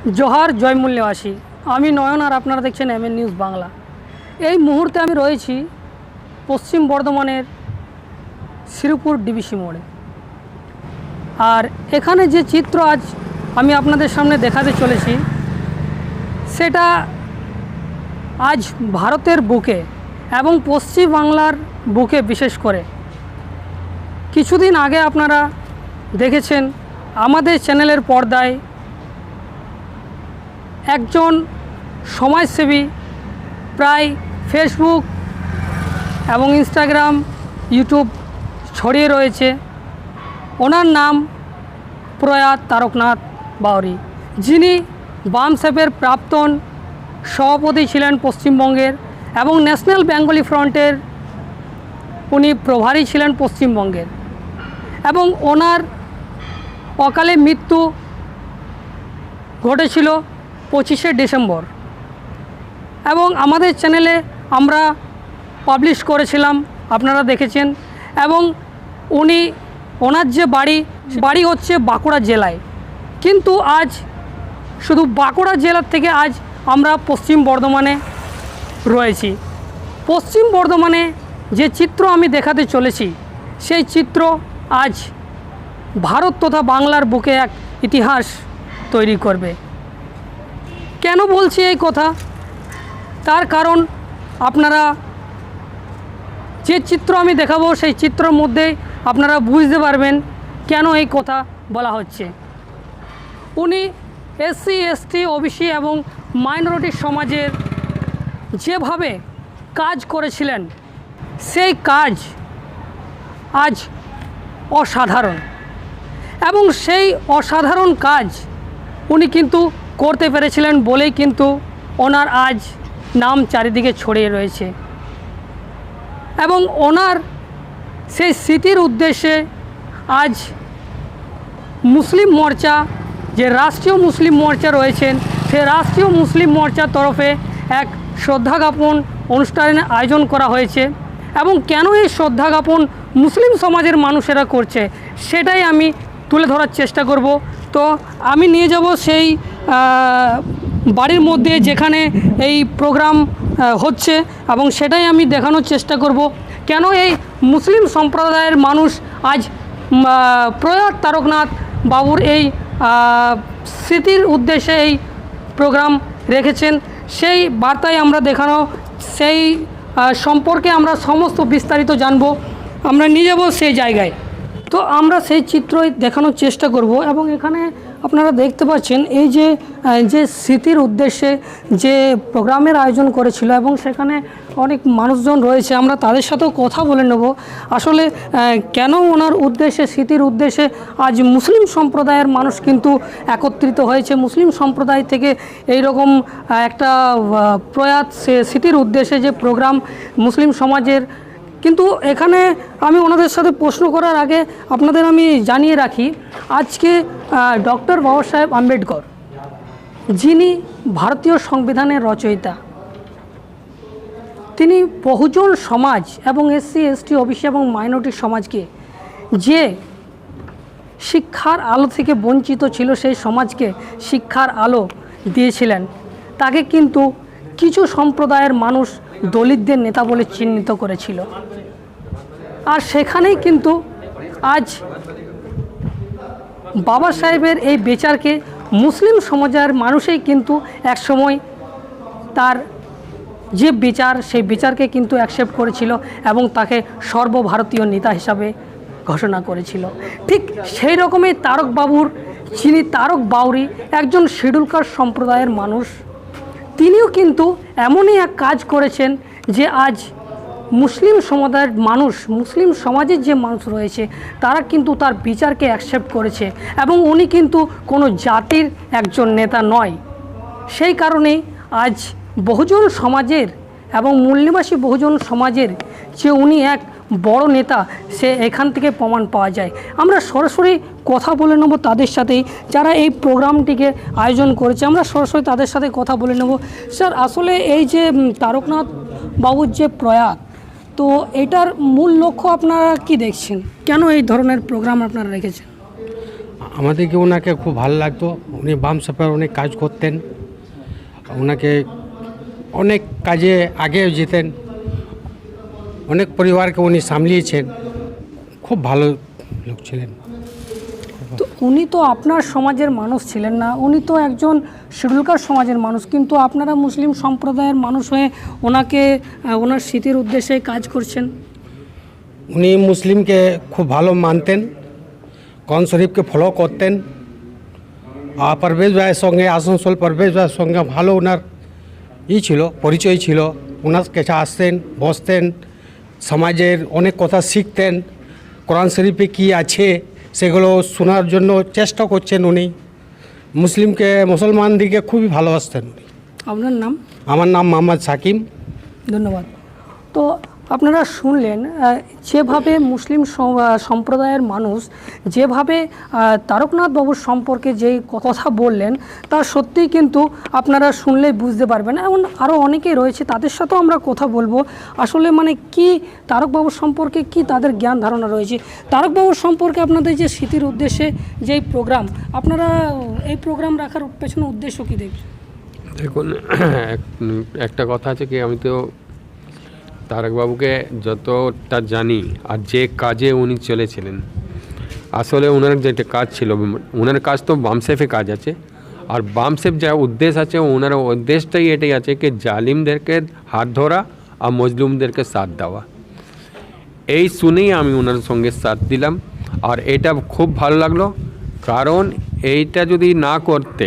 जोहार जय मूल्यवासी আমি নয়ন আর আপনারা দেখছেন এমএন নিউজ বাংলা। এই মুহূর্তে আমি রয়েছি পশ্চিম বর্ধমানের শ্রীপুর ডিবিসি মোড়ে। আর এখানে যে চিত্র আজ আমি আপনাদের সামনে দেখাতে চলেছি সেটা আজ ভারতের বুকে এবং পশ্চিম বাংলার বুকে বিশেষ করে কিছুদিন আগে আপনারা দেখেছেন আমাদের চ্যানেলের পর্দায় একজন সমাজসেবী প্রায় ফেসবুক এবং ইনস্টাগ্রাম ইউটিউব ছড়িয়ে রয়েছে। ওনার নাম প্রয়াত তারকনাথ বাউরি, যিনি বামসেপের প্রাক্তন সভাপতি ছিলেন পশ্চিমবঙ্গের এবং ন্যাশনাল বেঙ্গলি ফ্রন্টের উনি প্রভারী ছিলেন পশ্চিমবঙ্গের। এবং ওনার অকালে মৃত্যু ঘটেছিল 25শে ডিসেম্বর এবং আমাদের চ্যানেলে আমরা পাবলিশ করেছিলাম, আপনারা দেখেছেন। এবং ওনার যে বাড়ি হচ্ছে বাঁকুড়া জেলায়, কিন্তু আজ শুধু বাঁকুড়া জেলার থেকে আজ আমরা পশ্চিম বর্ধমানে রয়েছি। পশ্চিম বর্ধমানে যে চিত্র আমি দেখাতে চলেছি সেই চিত্র আজ ভারত তথা বাংলার বুকে এক ইতিহাস তৈরি করবে। কেন বলছি এই কথা? তার কারণ আপনারা যে চিত্র আমি দেখাবো সেই চিত্রের মধ্যে আপনারা বুঝতে পারবেন কেন এই কথা বলা হচ্ছে। উনি এসসি এসটি ওবিসি এবং মাইনরিটি সমাজের যেভাবে কাজ করেছিলেন সেই কাজ আজ অসাধারণ, এবং সেই অসাধারণ কাজ উনি কিন্তু করতে পেরেছিলেন বলেই কিন্তু ওনার আজ নাম চারিদিকে ছড়িয়ে রয়েছে। এবং ওনার সেই স্মৃতির উদ্দেশ্যে আজ মুসলিম মোর্চা, যে রাষ্ট্রীয় মুসলিম মোর্চা রয়েছেন, সেই রাষ্ট্রীয় মুসলিম মোর্চার তরফে এক শ্রদ্ধা জ্ঞাপন অনুষ্ঠানের আয়োজন করা হয়েছে। এবং কেন এই শ্রদ্ধা জ্ঞাপন মুসলিম সমাজের মানুষেরা করছে সেটাই আমি তুলে ধরার চেষ্টা করব। তো আমি নিয়ে যাব সেই বাড়ির মধ্যে যেখানে এই প্রোগ্রাম হচ্ছে এবং সেটাই আমি দেখানোর চেষ্টা করব কেন এই মুসলিম সম্প্রদায়ের মানুষ আজ প্রয়াত তারকনাথ বাবুর এই স্মৃতির উদ্দেশ্যে এই প্রোগ্রাম রেখেছেন। সেই বার্তায় আমরা দেখানো, সেই সম্পর্কে আমরা সমস্ত বিস্তারিত জানব। আমরা নিয়ে যাব সেই জায়গায়। তো আমরা সেই চিত্রই দেখানোর চেষ্টা করব। এবং এখানে আপনারা দেখতে পাচ্ছেন এই যে স্মৃতির উদ্দেশ্যে যে প্রোগ্রামের আয়োজন করেছিল এবং সেখানে অনেক মানুষজন রয়েছে, আমরা তাদের সাথেও কথা বলে নেব আসলে কেন ওনার উদ্দেশ্যে, স্মৃতির উদ্দেশ্যে আজ মুসলিম সম্প্রদায়ের মানুষ কিন্তু একত্রিত হয়েছে। মুসলিম সম্প্রদায় থেকে এই রকম একটা প্রয়াত স্মৃতির উদ্দেশ্যে যে প্রোগ্রাম মুসলিম সমাজের। কিন্তু এখানে আমি ওনাদের সাথে প্রশ্ন করার আগে আপনাদের আমি জানিয়ে রাখি, আজকে ডক্টর বাবা সাহেব আম্বেদকর, যিনি ভারতীয় সংবিধানের রচয়িতা, তিনি বহুজন সমাজ এবং এসসি এসটি ওবিসি এবং মাইনরিটি সমাজকে যে শিক্ষার আলো থেকে বঞ্চিত ছিল সেই সমাজকে শিক্ষার আলো দিয়েছিলেন। তাকে কিন্তু কিছু সম্প্রদায়ের মানুষ দলিতদের নেতা বলে চিহ্নিত করেছিল। আর সেখানেই কিন্তু আজ বাবা সাহেবের এই বিচারকে মুসলিম সমাজের মানুষই কিন্তু একসময় তার যে বিচার সেই বিচারকে কিন্তু অ্যাকসেপ্ট করেছিল এবং তাকে সর্বভারতীয় নেতা হিসাবে ঘোষণা করেছিল। ঠিক সেই রকমই তারক বাবুর, যিনি তারক বাউরি, একজন শিডিউল কাস্ট সম্প্রদায়ের মানুষ, তিনিও কিন্তু এমনই এক কাজ করেছেন যে আজ মুসলিম সমাজের মানুষ, মুসলিম সমাজের যে মানুষ রয়েছে তারা কিন্তু তার বিচারকে অ্যাকসেপ্ট করেছে। এবং উনি কিন্তু কোনো জাতির একজন নেতা নয়। সেই কারণেই আজ বহুজন সমাজের এবং মূলনিবাসী বহুজন সমাজের যে উনি এক বড় নেতা, সে এখান থেকে প্রমাণ পাওয়া যায়। আমরা সরাসরি কথা বলে নেব তাদের সাথেই যারা এই প্রোগ্রামটিকে আয়োজন করেছে। আমরা সরাসরি তাদের সাথে কথা বলে নেব। স্যার, আসলে এই যে তারকনাথ বাবুর যে প্রয়াত, তো এটার মূল লক্ষ্য আপনারা কি দেখছেন? কেন এই ধরনের প্রোগ্রাম আপনারা রেখেছেন? আমাদেরকে ওনাকে খুব ভালো লাগতো। উনি বাম সাপের অনেক কাজ করতেন, ওনাকে অনেক কাজে আগে যেতেন, অনেক পরিবারকে উনি সামলিয়েছেন, খুব ভালো লোক ছিলেন। তো উনি তো আপনার সমাজের মানুষ ছিলেন না, উনি তো একজন শিডিউল কাস্ট সমাজের মানুষ, কিন্তু আপনারা মুসলিম সম্প্রদায়ের মানুষ হয়ে ওনাকে ওনার স্মৃতির উদ্দেশ্যে কাজ করছেন। উনি মুসলিমকে খুব ভালো মানতেন, কোরআন শরীফকে ফলো করতেন। আর পারভেজ ভাইয়ের সঙ্গে, আসানসোল পারভেজ ভাইয়ের সঙ্গে ভালো ওনার ছিল, পরিচয় ছিল। ওনার কাছে আসতেন, বসতেন, সমাজের অনেক কথা শিখতেন, কোরআন শরীফে কী আছে সেগুলো শোনার জন্য চেষ্টা করছেন উনি। মুসলমানদিকে খুবই ভালোবাসতেন উনি। আপনার নাম? আমার নাম মোহাম্মদ সাকিম। ধন্যবাদ। তো আপনারা শুনলেন যেভাবে মুসলিম সম্প্রদায়ের মানুষ যেভাবে তারকনাথ বাবুর সম্পর্কে যেই কথা বললেন, তা সত্যিই কিন্তু আপনারা শুনলেই বুঝতে পারবেন। এমন আরও অনেকেই রয়েছে, তাদের সাথেও আমরা কথা বলবো। আসলে মানে কি তারকবাবুর সম্পর্কে কি তাদের জ্ঞান ধারণা রয়েছে, তারকবাবুর সম্পর্কে আপনাদের যে স্মৃতির উদ্দেশ্যে যেই প্রোগ্রাম, আপনারা এই প্রোগ্রাম রাখার পেছনে উদ্দেশ্য কী দেখবেন? দেখুন, একটা কথা আছে কি, আমি তো তারকবাবুকে যতটা জানি আর যে কাজে উনি চলেছিলেন, আসলে ওনার যেটা কাজ ছিল, ওনার কাজ তো বামসেফে কাজ আছে। আর বামসেফ যা উদ্দেশ্য আছে, ওনার উদ্দেশ্যটাই এটাই আছে কি জালিমদেরকে হাত ধরা আর মজলুমদেরকে সাথ দেওয়া। এই শুনেই আমি ওনার সঙ্গে সাথ দিলাম। আর এটা খুব ভালো লাগলো, কারণ এইটা যদি না করতে,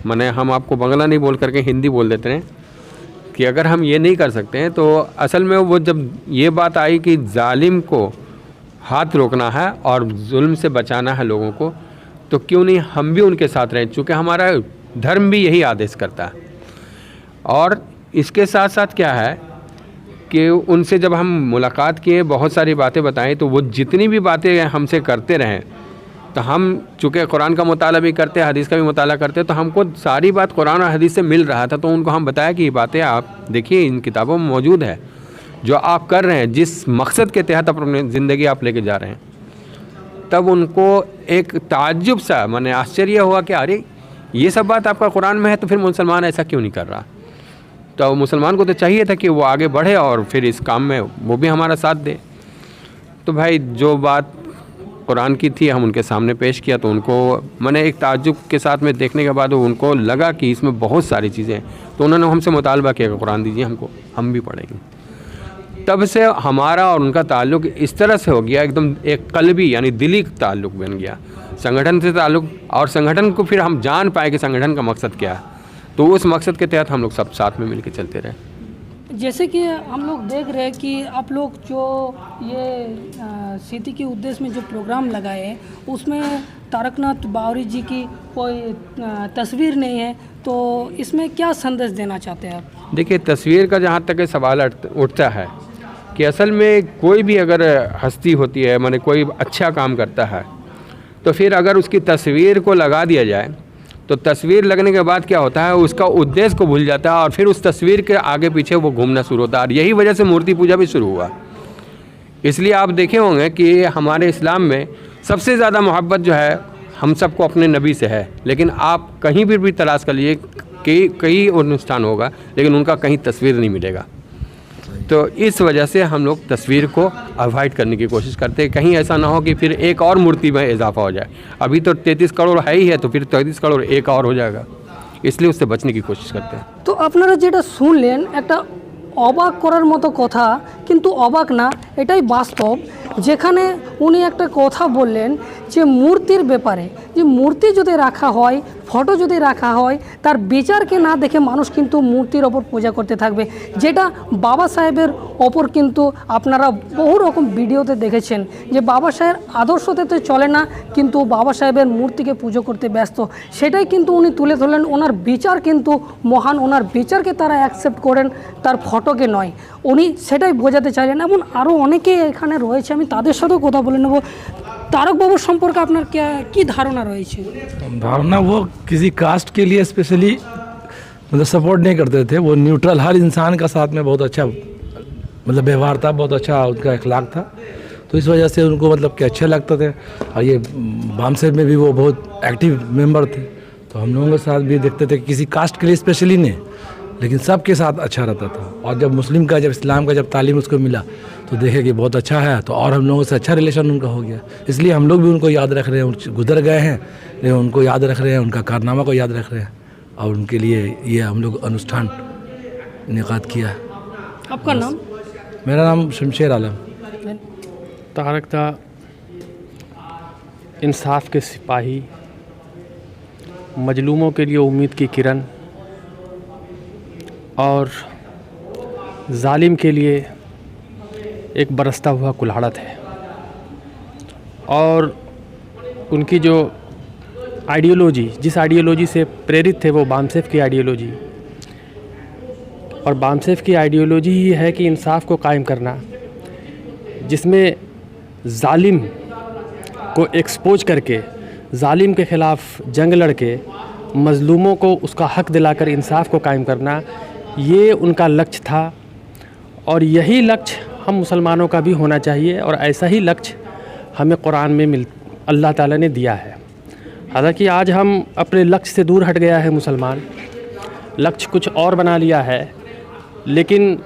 मैंने हम आपको बांग्ला नहीं बोल करके हिंदी बोल देते हैं कि अगर हम ये नहीं कर सकते हैं, तो असल में वो जब ये बात आई कि जालिम को हाथ रोकना है और जुल्म से बचाना है लोगों को, तो क्यों नहीं हम भी उनके साथ रहें, चूँकि हमारा धर्म भी यही आदेश करता है। और इसके साथ साथ क्या है कि उनसे जब हम मुलाकात किए, बहुत सारी बातें बताएं, तो वो जितनी भी बातें हमसे करते रहें, तो हम चूँकि कुरान का मुताला भी करते हैं, हदीस का भी मुताला करते हैं, तो हमको सारी बात कुरान और हदीस से मिल रहा था। तो उनको हम बताया कि ये बातें आप देखिए इन किताबों में मौजूद है, जो आप कर रहे हैं, जिस मकसद के तहत अपनी ज़िंदगी आप लेके जा रहे हैं। तब उनको एक ताज्जुब सा, माने आश्चर्य हुआ कि अरे ये सब बात आपका कुरान में है, तो फिर मुसलमान ऐसा क्यों नहीं कर रहा। तो मुसलमान को तो चाहिए था कि वो आगे बढ़े और फिर इस काम में वो भी हमारा साथ दे। तो भाई जो बात कुरान की थी हम उनके सामने पेश किया, तो उनको मैंने एक ताज्जुब के साथ में देखने के बाद उनको लगा कि इसमें बहुत सारी चीज़ें हैं। तो उन्होंने हमसे मुतालबा किया कि कुरान दीजिए हमको, हम भी पढ़ेंगे। तब से हमारा और उनका ताल्लुक़ इस तरह से हो गया, एकदम एक कल्बी यानी दिली ताल्लुक़ बन गया, संगठन से ताल्लुक़। और संगठन को फिर हम जान पाए कि संगठन का मकसद क्या है, तो उस मकसद के तहत हम लोग सब साथ में मिल के चलते रहे। जैसे कि हम लोग देख रहे हैं कि आप लोग जो ये स्मृति के उद्देश्य में जो प्रोग्राम लगाए हैं, उसमें तारकनाथ बावरी जी की कोई तस्वीर नहीं है, तो इसमें क्या संदेश देना चाहते हैं आप? देखिए, तस्वीर का जहाँ तक सवाल उठता है कि असल में कोई भी अगर हस्ती होती है, माने कोई अच्छा काम करता है, तो फिर अगर उसकी तस्वीर को लगा दिया जाए, तो तस्वीर लगने के बाद क्या होता है, उसका उद्देश्य को भूल जाता है और फिर उस तस्वीर के आगे पीछे वो घूमना शुरू होता है। और यही वजह से मूर्ति पूजा भी शुरू हुआ। इसलिए आप देखे होंगे कि हमारे इस्लाम में सबसे ज़्यादा मोहब्बत जो है हम सबको अपने नबी से है, लेकिन आप कहीं भी तलाश कर लीजिए, कई अनुष्ठान होगा, लेकिन उनका कहीं तस्वीर नहीं मिलेगा। तो इस वजह से हम लोग तस्वीर को अवॉइड करने की कोशिश करते हैं, कहीं ऐसा ना हो कि फिर एक और मूर्ति में इजाफा हो जाए। अभी तो 33 करोड़ है ही है, तो फिर 33 करोड़ एक और हो जाएगा, इसलिए उससे बचने की कोशिश करते हैं। তো আপনারা যেটা শুনলেন একটা অবাক করার মতো কথা, কিন্তু অবাক না, এটাই বাস্তব। যেখানে উনি একটা কথা বললেন যে মূর্তির ব্যাপারে, যে মূর্তি যদি রাখা হয়, ফটো যদি রাখা হয়, তার বিচারকে না দেখে মানুষ কিন্তু মূর্তির ওপর পূজা করতে থাকবে, যেটা বাবা সাহেবের ওপর কিন্তু আপনারা বহু রকম ভিডিওতে দেখেছেন যে বাবা সাহেবের আদর্শতে তো চলে না, কিন্তু বাবা সাহেবের মূর্তিকে পুজো করতে ব্যস্ত। সেটাই কিন্তু উনি তুলে ধরলেন। ওনার বিচার কিন্তু মহান, ওনার বিচারকে তারা অ্যাকসেপ্ট করেন, তার ফটোকে নয়। উনি সেটাই বোঝাতে চাইলেন। এমন আরও অনেকে এখানে রয়েছে, আমি তাদের সাথেও কথা বলে নেব। তারকবাবুর সম্পর্কে আপনার কি ধারণা রয়েছে? धारणा, वो किसी कास्ट के लिए स्पेशली मतलब सपोर्ट नहीं करते थे। वो न्यूट्रल, हर इंसान का साथ में बहुत अच्छा मतलब व्यवहार था, बहुत अच्छा उनका अखलाक था। तो इस वजह से उनको मतलब कि अच्छे लगते थे। और ये बामसेब में भी वो बहुत एक्टिव मेंबर थे, तो हम लोगों के साथ भी देखते थे, किसी कास्ट के लिए स्पेशली नहीं, लेकिन सबके साथ अच्छा रहता था। और जब मुस्लिम का, जब इस्लाम का जब तालीम उसको मिला तो देखे कि बहुत अच्छा है, तो और हम लोगों से अच्छा रिलेशन उनका हो गया। इसलिए हम लोग भी उनको याद रख रहे हैं, गुजर गए हैं लेकिन उनको याद रख रहे हैं, उनका कारनामा को याद रख रहे हैं, और उनके लिए ये हम लोग अनुष्ठान इनेकाद किया है। आपका नाम? मेरा नाम शमशेर आलम। तारक दा इंसाफ के सिपाही, मजलूमों के लिए उम्मीद की किरण और जालिम के लिए एक बरसता हुआ कुल्हाड़ा थे। और उनकी जो आइडियोलॉजी, जिस आइडियोलॉजी से प्रेरित थे, वो बामसेफ की आइडियोलॉजी, और बामसेफ की आइडियोलॉजी ही है कि इंसाफ को कायम करना, जिसमें जालिम को एक्सपोज करके, जालिम के ख़िलाफ़ जंग लड़के मज़लूमों को उसका हक़ दिलाकर इंसाफ को कायम करना, ये उनका लक्ष्य था। और यही लक्ष्य हम मुसलमानों का भी होना चाहिए, और ऐसा ही लक्ष्य हमें कुरान में अल्लाह ताला ने दिया है। हालांकि आज हम अपने लक्ष्य से दूर हट गया है मुसलमान, लक्ष्य कुछ और बना लिया है, लेकिन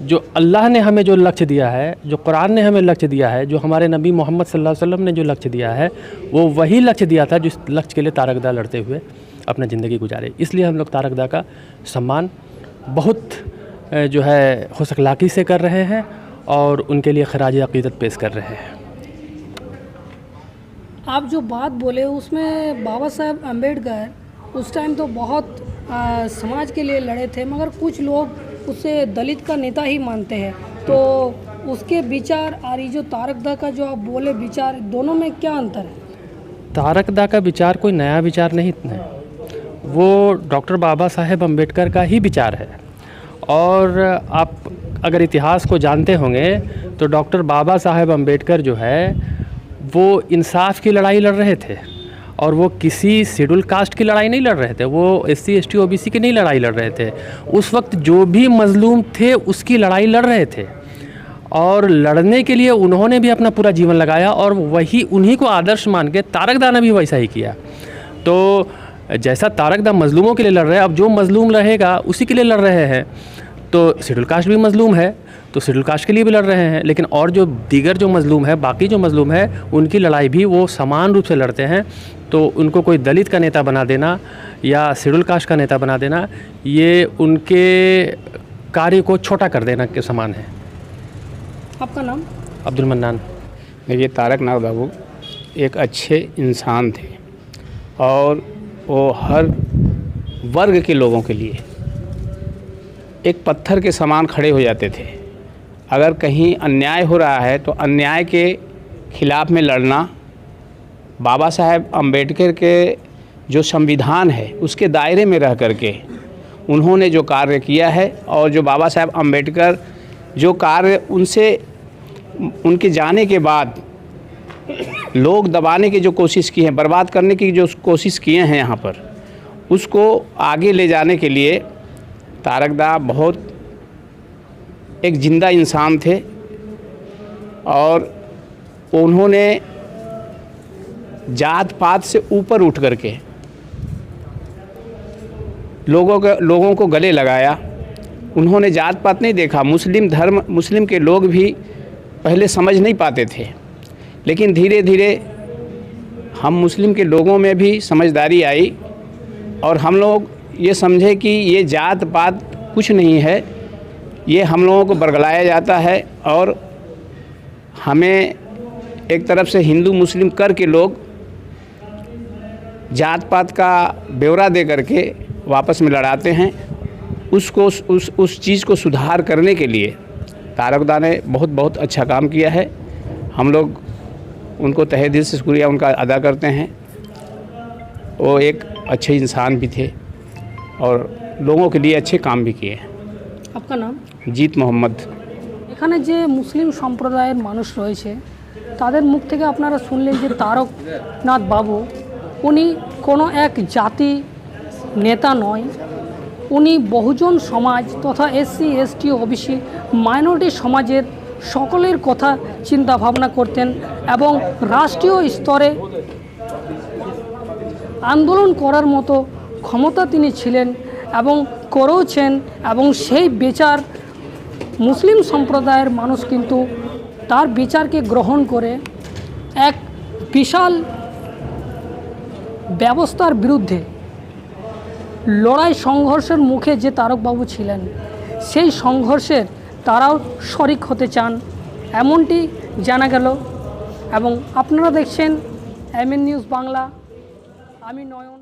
जो अल्लाह ने हमें जो लक्ष्य दिया है, जो कुरान ने हमें लक्ष्य दिया है, जो हमारे नबी मोहम्मद सल्लल्लाहु अलैहि वसल्लम ने जो लक्ष्य दिया है, वो वही लक्ष्य दिया था जिस लक्ष्य के लिए तारकदा लड़ते हुए अपना ज़िंदगी गुजारे। इसलिए हम लोग तारकदा का सम्मान बहुत जो है खुश अखलाक़ी से कर रहे हैं और उनके लिए खराज अक़ीदत पेश कर रहे हैं। आप जो बात बोले उसमें बाबा साहेब अम्बेडकर उस टाइम तो बहुत समाज के लिए लड़े थे, मगर कुछ लोग उसे दलित का नेता ही मानते हैं। तो उसके विचार और ये जो तारकदा का जो आप बोले विचार, दोनों में क्या अंतर है? तारकदा का विचार कोई नया विचार नहीं है, वो डॉक्टर बाबा साहेब अम्बेडकर का ही विचार है। और आप अगर इतिहास को जानते होंगे तो डॉक्टर बाबा साहेब अम्बेडकर जो है वो इंसाफ की लड़ाई लड़ रहे थे, और वो किसी शेड्यूल कास्ट की लड़ाई नहीं लड़ रहे थे, वो SC ST OBC की नहीं लड़ाई लड़ रहे थे। उस वक्त जो भी मज़लूम थे उसकी लड़ाई लड़ रहे थे, और लड़ने के लिए उन्होंने भी अपना पूरा जीवन लगाया, और वही उन्हीं को आदर्श मान के तारकदा ने भी वैसा ही किया। तो जैसा तारकदा मज़लूमों के लिए लड़ रहे हैं, अब जो मज़लूम रहेगा उसी के लिए लड़ रहे हैं। तो शेड्यूल कास्ट भी मज़लूम है तो शेड्यूल कास्ट के लिए भी लड़ रहे हैं, लेकिन और जो दीगर जो मज़लूम है, बाकी जो मज़लूम है, उनकी लड़ाई भी वो समान रूप से लड़ते हैं। तो उनको कोई दलित का नेता बना देना या शेड्यूल कास्ट का नेता बना देना, ये उनके कार्य को छोटा कर देना के समान है। आपका नाम? अब्दुल मन्नान। देखिए, तारकनाथ बाबू एक अच्छे इंसान थे, और वो हर वर्ग के लोगों के लिए एक पत्थर के समान खड़े हो जाते थे। अगर कहीं अन्याय हो रहा है तो अन्याय के खिलाफ़ में लड़ना, बाबा साहेब अम्बेडकर के जो संविधान है उसके दायरे में रह करके उन्होंने जो कार्य किया है, और जो बाबा साहेब अम्बेडकर जो कार्य उनसे उनके जाने के बाद लोग दबाने की जो कोशिश की है, बर्बाद करने की जो कोशिश किए हैं यहाँ पर, उसको आगे ले जाने के लिए तारकदा बहुत एक ज़िंदा इंसान थे। और उन्होंने जात पात से ऊपर उठ करके लोगों को गले लगाया। उन्होंने जात पात नहीं देखा। मुस्लिम के लोग भी पहले समझ नहीं पाते थे, लेकिन धीरे धीरे हम मुस्लिम के लोगों में भी समझदारी आई, और हम लोग ये समझे कि ये जात पात कुछ नहीं है, ये हम लोगों को बरगलाया जाता है, और हमें एक तरफ से हिंदू मुस्लिम करके लोग जात पात का ब्यौरा दे करके वापस में लड़ाते हैं। उसको उस चीज़ को सुधार करने के लिए तारकदा ने बहुत अच्छा काम किया है। हम लोग उनको तहे दिल से शुक्रिया उनका अदा करते हैं। वो एक अच्छे इंसान भी थे और लोगों के लिए अच्छे काम भी किए हैं। आपका नाम? जीत मोहम्मद। এখানে যে মুসলিম সম্প্রদায়ের মানুষ রয়েছে তাদের মুখ থেকে আপনারা শুনলেন যে তারকনাথ বাবু উনি কোনো এক জাতি নেতা নয়, উনি বহুজন সমাজ তথা SC ST OBC মাইনরিটি সমাজের সকলের কথা চিন্তা ভাবনা করতেন এবং রাষ্ট্রীয় স্তরে আন্দোলন করার মতো ক্ষমতা তিনি ছিলেন এবং করেওছেন, এবং সেই বিচার মুসলিম সম্প্রদায়ের মানুষ কিন্তু তার বিচারকে গ্রহণ করে এক বিশাল ব্যবস্থার বিরুদ্ধে লড়াই সংঘর্ষের মুখে যে তারকবাবু ছিলেন, সেই সংঘর্ষের তারাও শরিক হতে চান এমনটি জানা গেল। এবং আপনারা দেখছেন MN নিউজ বাংলা, আমি নয়ন।